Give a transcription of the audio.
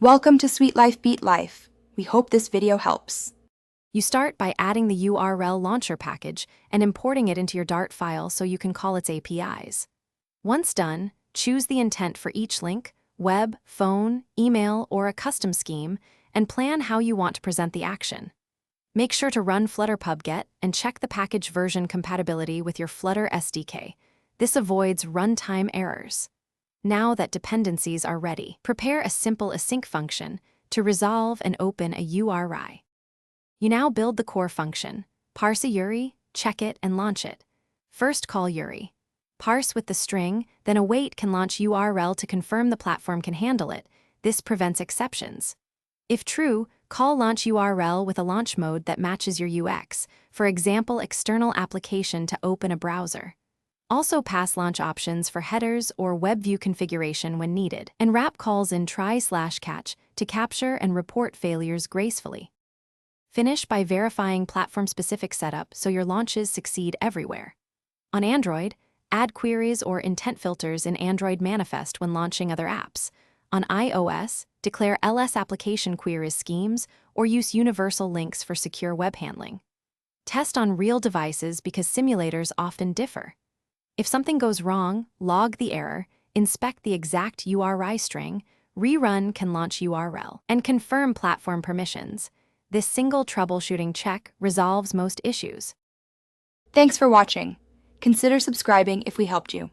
Welcome to Sweet Life Beat Life. We hope this video helps. You start by adding the URL launcher package and importing it into your Dart file so you can call its APIs. Once done, choose the intent for each link, web, phone, email, or a custom scheme, and plan how you want to present the action. Make sure to run Flutter pubget and check the package version compatibility with your Flutter SDK. This avoids runtime errors. Now that dependencies are ready, prepare a simple async function to resolve and open a URI. You now build the core function, parse a URI, check it, and launch it. First call URI. Parse with the string, then await can launch URL to confirm the platform can handle it. This prevents exceptions. If true, call launch URL with a launch mode that matches your UX, for example, external application to open a browser. Also pass launch options for headers or web view configuration when needed, and wrap calls in try/catch to capture and report failures gracefully. Finish by verifying platform-specific setup so your launches succeed everywhere. On Android, add queries or intent filters in Android Manifest when launching other apps. On iOS, declare LS application queries schemes or use universal links for secure web handling. Test on real devices because simulators often differ. If something goes wrong, log the error, inspect the exact URI string, rerun can launch URL, and confirm platform permissions. This single troubleshooting check resolves most issues. Thanks for watching. Consider subscribing if we helped you.